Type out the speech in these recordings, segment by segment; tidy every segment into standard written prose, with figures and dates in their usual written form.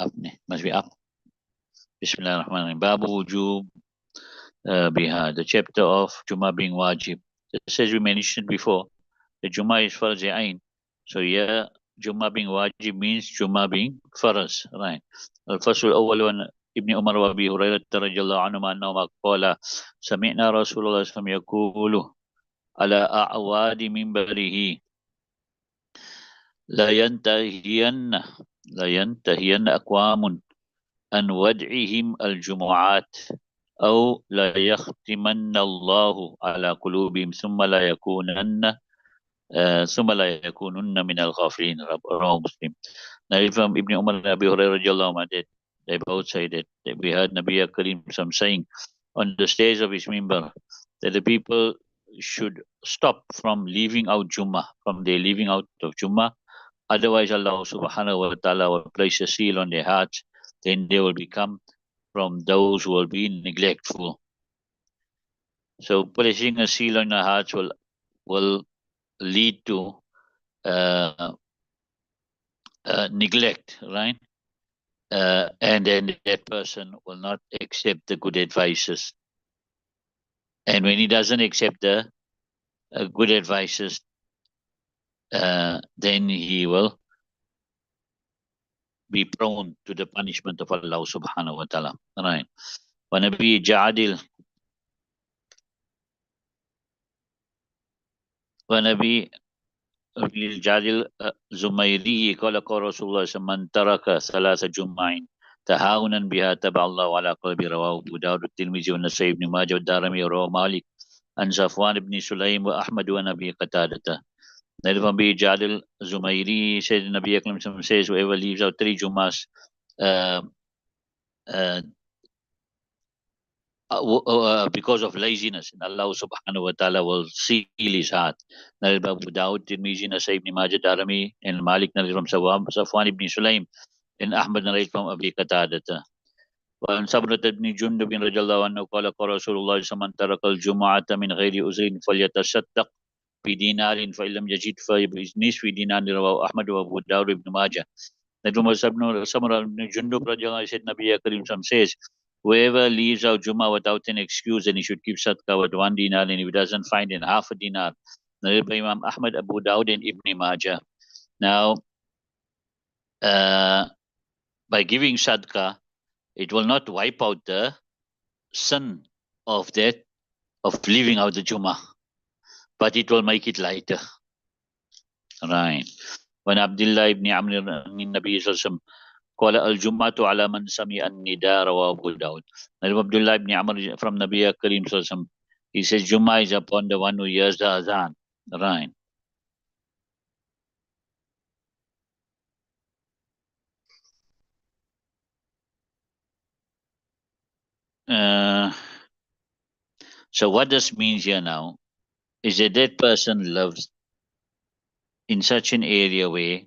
Up, must be up. Bismillahirrahmanirrahim. Babu Wujub Biha, the chapter of Jummah being wajib. Just as we mentioned before, the Jummah is farz ain. So yeah, Jummah being wajib means Jummah being farz, right? الفصل الأول عن ابن عمر وأبي هريرة رضي الله عنهما أنهما قال سمعنا رسول الله صلى الله عليه وسلم يقول على أعواد منبره لا ينتهين أقوام عن ودعهم الجمعات أو لا يختمن الله على قلوبهم ثم لا يكونن من الغافلين. رواه Muslim. Now from Ibn Umar and Abi Hurairah radiallahu anhu, that they both say that we heard Nabi Karim saying on the stage of his mimbar that the people should stop from leaving out Jummah, from their leaving out of Jummah. Otherwise, Allah subhanahu wa ta'ala will place a seal on their hearts. Then they will become from those who will be neglectful. So placing a seal on our hearts will lead to neglect, right? And then that person will not accept the good advices. And when he doesn't accept the good advices, then he will be prone to the punishment of Allah subhanahu wa ta'ala. Right. وَنَبِي جَعَدِلْ ونبي الجادل زميري قال قال رسول الله صلى الله عليه وسلم من ترك ثلاث جمع تهاونا بها تبع الله على قلبه. رواه أبو داود والترمذي والنسائي بن ماجه والدارمي ورواه مالك عن صفوان بن سليم وأحمد ونبي قتادة. Then from B. Jadil Zumairi said Nabi Akram says whoever leaves out 3 Jumas because of laziness, and Allah subhanahu wa ta'ala will seal his heart. Narib Abu Dawud, Tirmizi, Nasai ibn Majid, Darimi, and Malik narrated from Safwan ibn Sulaim, and Ahmad narrated from Abi Qatadata. وعن سمرة بن جندب رضي الله عنه قال قال رسول الله صلى الله عليه وسلم من ترك الجمعة من غير عذر فليتصدق بدينار فإن لم يجد فبنصف دينار. رواه أحمد وأبو داود وابن ماجه. That was Samra ibn Jundub radiallahu anhu said Nabi Karim says, whoever leaves out Jummah without an excuse, then he should give sadaqah with 1 dinar, and if he doesn't find it, half a dinar. Narrated by Imam Ahmad, Abu Dawud, and Ibn Majah. Now, by giving sadaqah, it will not wipe out the sin of leaving out the Jummah, but it will make it lighter. Right. When Abdullah ibn Amr Nabi sallallahu alaihi wasallam قال الجمعة على من سمع النداء. رواه أبو داود. Abdullah ibn Amr from Nabi Karim sallallahu alaihi wasallam, he says Jummah is upon the one who hears the azan. Right. So what this means here now is that person lives in such an area where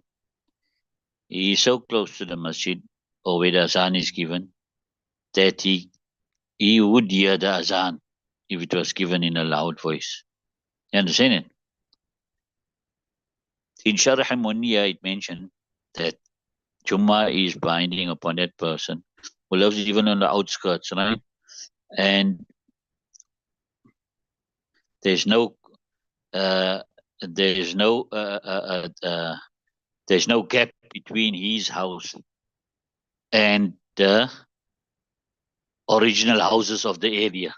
he is so close to the masjid or where the azan is given that he would hear the azan if it was given in a loud voice. You understand it? In Sharh Muniyah, it mentioned that Jummah is binding upon that person who lives even on the outskirts, right? And there's no gap between his house and the original houses of the area.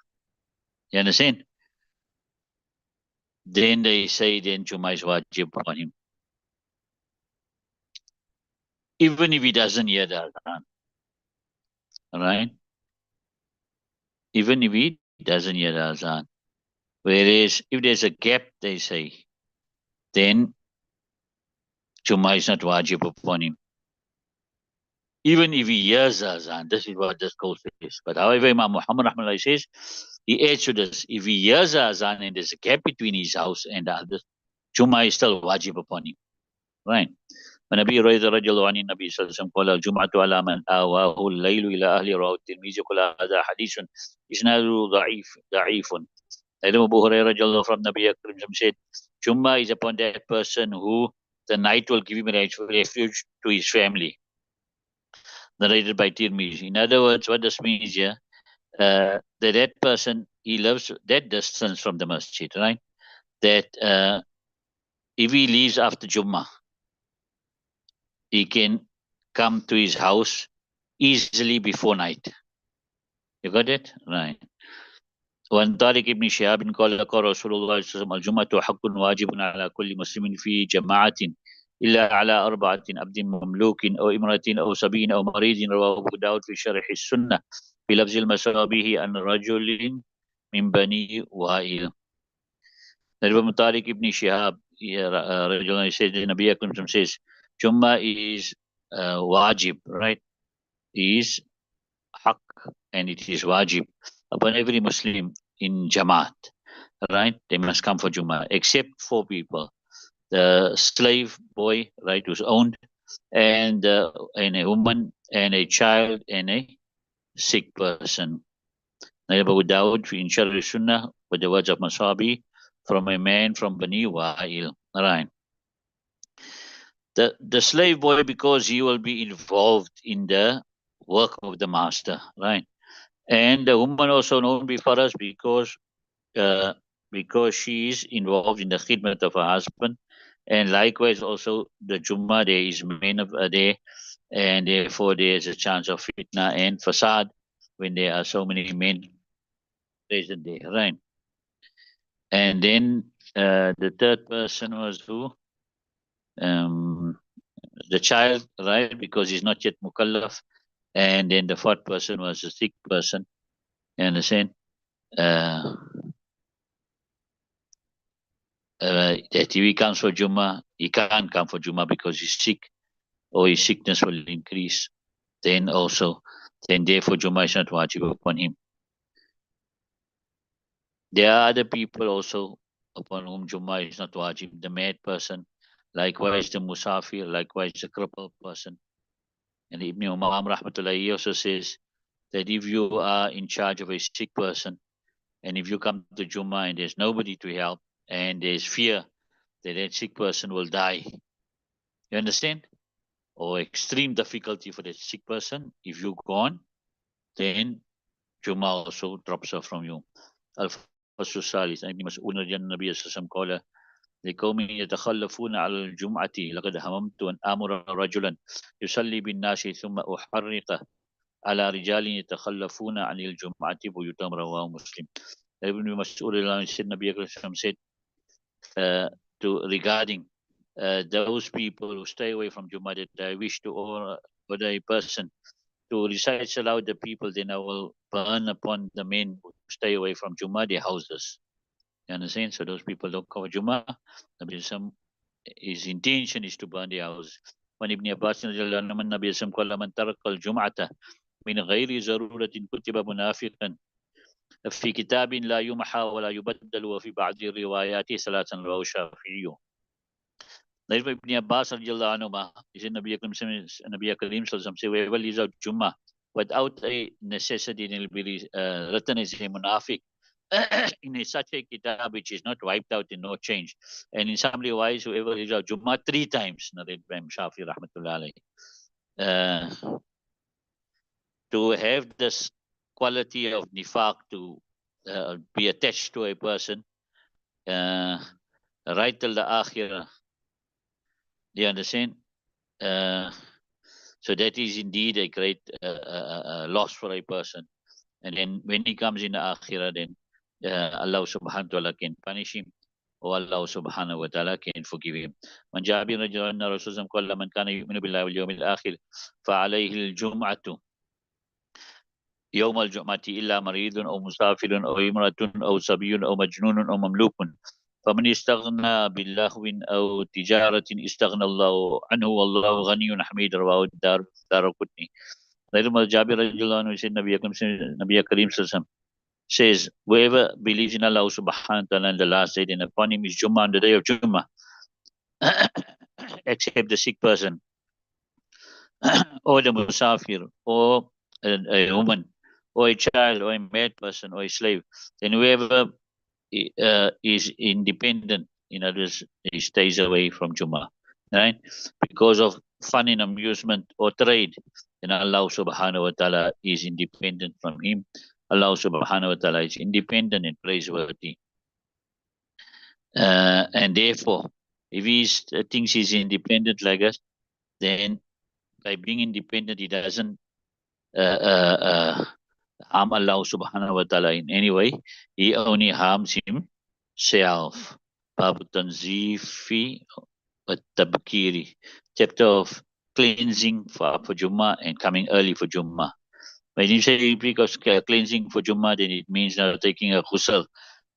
You understand? Then they say then Jummah is wajib upon him, even if he doesn't hear the azan. Right? Even if he doesn't hear the azan. Whereas if there's a gap, they say, then Jummah is not wajib upon him. Even if he hears the azan, this is what this code says. But however, Imam Muhammad Rahmanullah says, he adds to this, if he hears the azan and there's a gap between his house and the others, Jummah is still wajib upon him. Right? ونبي هريرة رضي الله عنه النبي صلى الله عليه وسلم قال الجمعة على من آواه الليل إلى أهل. رواه الترمذي قال هذا حديث إسناده ضعيف. Abu Hurairah radiallahu from Nabi Akram said, Jummah is upon that person who the night will give him refuge to his family. narrated by Tirmidhi. In other words, what this means here, that person, he lives that distance from the masjid, right? That if he leaves after Jummah, he can come to his house easily before night. You got it? Right. وعن طارق بن شهاب قال قال رسول الله صلى الله عليه وسلم الجمعة حق واجب على كل مسلم في جماعة إلا على أربعة عبد مملوك أو امرأة أو صبي أو مريض رواه أبو داود في شرح السنة بلفظ المسابيه عن رجل من بني وائل. Ibn Tariq ibn Shihab, he said, the Nabi Akram says, Jummah is wajib, right? Is haq and it is wajib upon every Muslim in Jamaat, right? They must come for Jummah, except four people: the slave boy, right, who's owned, and a woman, and a child, and a sick person. Abu Dawud in Sharh Sunnah with the words of Masabi from a man from Bani Wa'il. Right. The slave boy, because he will be involved in the work of the master, right? And the woman also known before us because she is involved in the khidmat of her husband, and likewise also the Jummah day is main of a day, and therefore there is a chance of fitna and fasad when there are so many men present there, right? And then the third person was who? The child, right? Because he's not yet mukallaf. And then the fourth person was a sick person. You understand? That if he comes for Jummah, he can't come for Jummah because he's sick or his sickness will increase. Then therefore Jummah is not wajib upon him. There are other people also upon whom Jummah is not wajib. The mad person, likewise the musafir, likewise the crippled person. And Ibn Umar rahmatullahi also says that if you are in charge of a sick person, and if you come to Jummah and there's nobody to help, and there's fear that that sick person will die, you understand? Or extreme difficulty for that sick person, if you're gone, then Jummah also drops off from you. Al-Fasl Salis, Ibn Mas'ud Nabi Sallam قال لقوم يتخلفون على الجمعة لقد هممت أن آمر رجلا يصلي بالناس ثم أحرق على رجال يتخلفون عن الجمعة بيوتهم رواه مسلم. Ibn Mas'ud said, Nabi Akram said regarding those people who stay away from Jummah, that I wish to order a person to recite Salah with the people, then I will burn upon the men who stay away from Jummah their houses. You understand? So those people don't cover Jummah. His intention is to burn their houses. When Ibn Abbas Nabi Sallam قال من ترك الجمعة من غير ضرورة كتب منافقا في كتاب لا يمحى ولا يبدل وفي بعض الروايات ثلاثا رواه الشافعي. Ibn Abbas he said Nabi Karim say whoever leaves out Jummah without a necessity, it will be written as a munafiq in such a kitab which is not wiped out and no change. And in some riwayas, whoever leaves out Jummah 3 times, narrated by Shafi rahmatullah alayhi. To have this quality of nifaq to be attached to a person right till the akhirah. Do you understand? So that is indeed a great loss for a person. And then when he comes in the akhirah, then Allah subhanahu wa ta'ala can punish him, or Allah subhanahu wa ta'ala can forgive him. من جاء برجل أن رسول الله قال من كان يؤمن بالله واليوم الآخر فعليه الجمعة يوم الجمعة إلا مريض أو مسافر أو امرأة أو صبي أو مجنون أو مملوك فمن استغنى باللهو أو تجارة استغنى الله عنه والله غني حميد رواه الدارقطني. Later, Jabir radiallahu anhu said, Nabi Karim says, whoever believes in Allah subhanahu wa ta'ala in the last day, then upon him is Jummah on the day of Jummah, except the sick person, or the musafir, or a woman, or a child, or a mad person, or a slave. Then whoever is independent, in others, he stays away from Jummah, right? Because of fun and amusement or trade, then Allah subhanahu wa ta'ala is independent from him. Allah subhanahu wa ta'ala is independent and praiseworthy. And therefore, if he thinks he's independent like us, then by being independent, he doesn't harm Allah subhanahu wa ta'ala in any way. He only harms himself. Babu Tanzifi Tabkiri, chapter of cleansing for Jummah and coming early for Jummah. When you say because cleansing for Jummah, then it means now taking a ghusl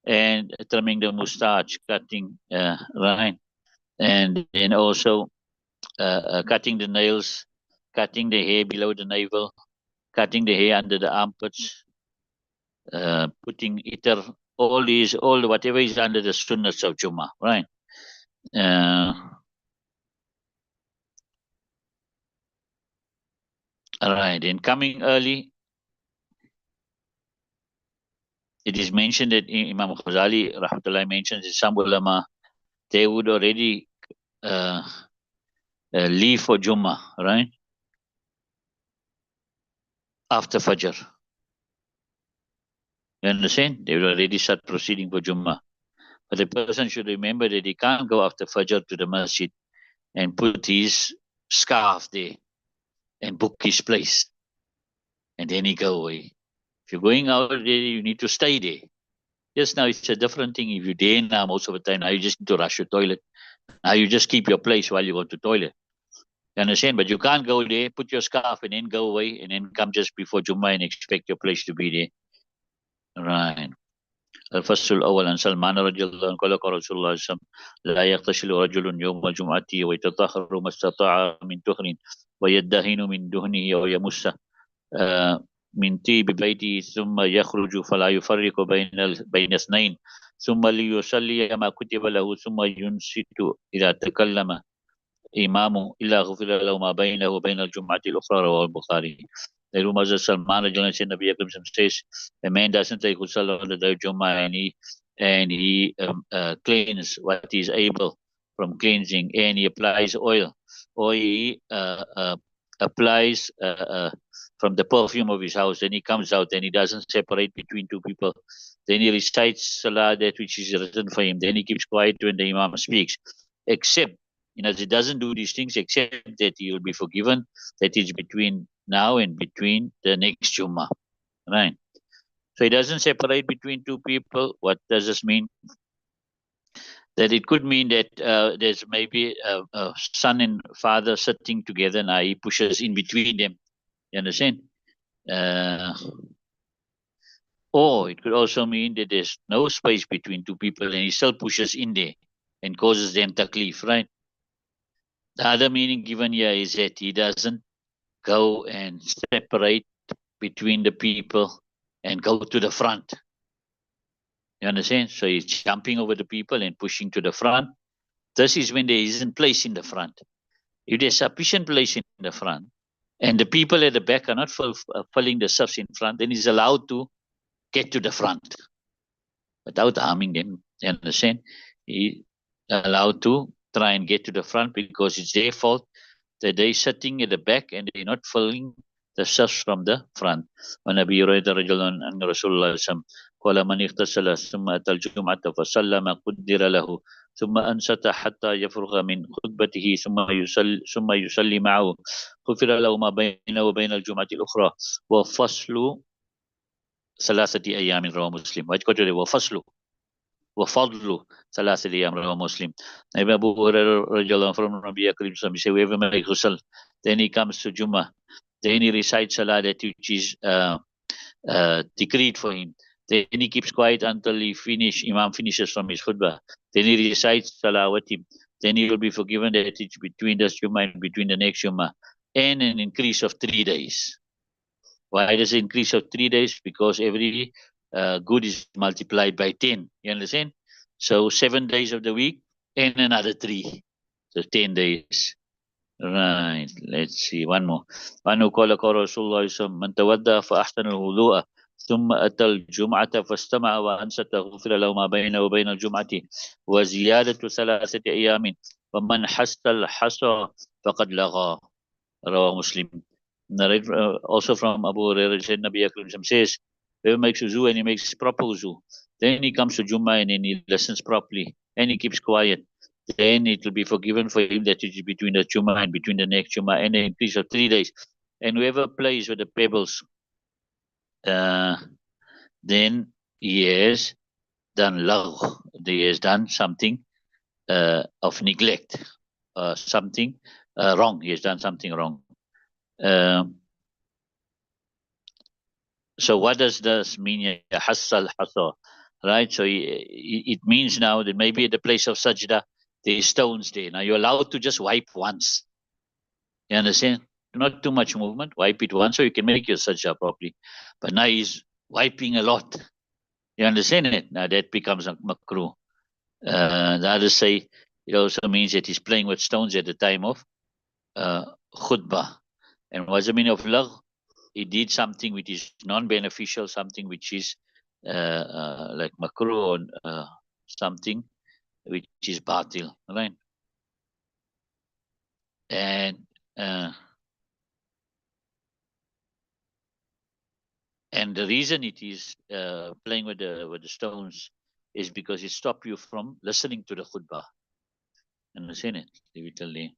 and trimming the mustache, cutting, right? And then also cutting the nails, cutting the hair below the navel, cutting the hair under the armpits, putting itar, all whatever is under the sunnahs of Jummah, right? All right, and coming early, it is mentioned that Imam Ghazali, rahmatullah, mentions that some ulama, they would already leave for Jummah, right? After Fajr. You understand? They would already start proceeding for Jummah. But the person should remember that he can't go after Fajr to the masjid and put his scarf there and book his place. And then he go away. If you're going out there, you need to stay there. Yes, now it's a different thing. If you're there now, most of the time, now you just need to rush your toilet. Now you just keep your place while you go to toilet. You understand? But you can't go there, put your scarf and then go away and then come just before Jummah and expect your place to be there. Right. الفصل الأول عن سلمان رضي الله عنه قال قال رسول الله صلى الله عليه وسلم لا يغتسل رجل يوم الجمعة ويتطهر ما استطاع من طهر ويدهن من دهنه ويمس من طيب بيته ثم يخرج فلا يفرق بين اثنين ثم ليصلي ما كتب له ثم ينصت إذا تكلم إمامه إلا غفر له ما بينه وبين الجمعة الأخرى رواه البخاري. The Rumaz Salman said Nabi Akram says a man doesn't take ghusl on the day of Jummah and he cleans what he is able from cleansing and he applies oil or he applies from the perfume of his house. Then he comes out and he doesn't separate between two people. Then he recites salah that which is written for him. Then he keeps quiet when the Imam speaks, except he doesn't do these things except that he will be forgiven. That is between now and between the next Jummah, right? So he doesn't separate between two people. What does this mean? That it could mean that there's maybe a son and father sitting together. Now he pushes in between them. You understand? Or it could also mean that there's no space between two people and he still pushes in there and causes them taklif, right? The other meaning given here is that he doesn't go and separate between the people and go to the front. You understand? So he's jumping over the people and pushing to the front. This is when there isn't place in the front. If there's sufficient place in the front and the people at the back are not filling the stuffs in front, then he's allowed to get to the front without harming them. You understand? He's allowed to try and get to the front because it's their fault that they're sitting at the back and they're not filling the stuffs from the front. وَنَبِي رَيْدَ رَجُلًا أَنَّ رَسُولَ اللَّهِ سَمْ قال من اغتسل ثم أتى الجمعة فصلى ما قدر له ثم أنصت حتى يفرغ من خطبته ثم يصلي معه غفر له ما بينه وبين الجمعة الأخرى وفصل ثلاثة أيام رواه مسلم. وفضل ثلاثة أيام رواه Muslim. Abu Hurairah radiallahu from Nabi Akram say whoever makes ghusl, then he comes to Jummah, then he recites salah that which is decreed for him. Then he keeps quiet until Imam finishes from his khutbah. Then he recites salah with him. Then he will be forgiven that it's between this Jummah and between the next Jummah. And an increase of 3 days. Why does it increase of 3 days? Because every good is multiplied by 10. You understand? So 7 days of the week and another 3. So 10 days. Right. Let's see. One more. وأنه قال قال رسول الله صلى الله عليه وسلم من تودع فأحسن الوضوء ثم أتى الجمعة فاستمع وأنصت غفر له ما بينه وبين الجمعة وزيادة 3 أيام ومن حس الحصى فقد لغى رواه مسلم. Narrate also from Abu Hurairah, said Nabi Akram says, whoever makes wuzu and he makes proper wuzu, then he comes to Jummah and then he listens properly and he keeps quiet, then it will be forgiven for him that is between the Jummah and between the next Jummah and the increase of 3 days. And whoever plays with the pebbles, then he has done lagh, he has done something of neglect, something wrong. He has done something wrong. So what does this mean? Hassal hasa, right? So it means now that maybe at the place of sajda, there is stones there. Now you're allowed to just wipe once. You understand? Not too much movement. Wipe it once so you can make your sajda properly. But now he's wiping a lot. You understand it? Now that becomes a makruh. The others say it also means that he's playing with stones at the time of khutbah. And what's the meaning of lagh? He did something which is non-beneficial, something which is like makruh, or something which is batil, right? And uh, and the reason it is playing with the stones is because it stops you from listening to the khutbah. Understand it? Leave it till there.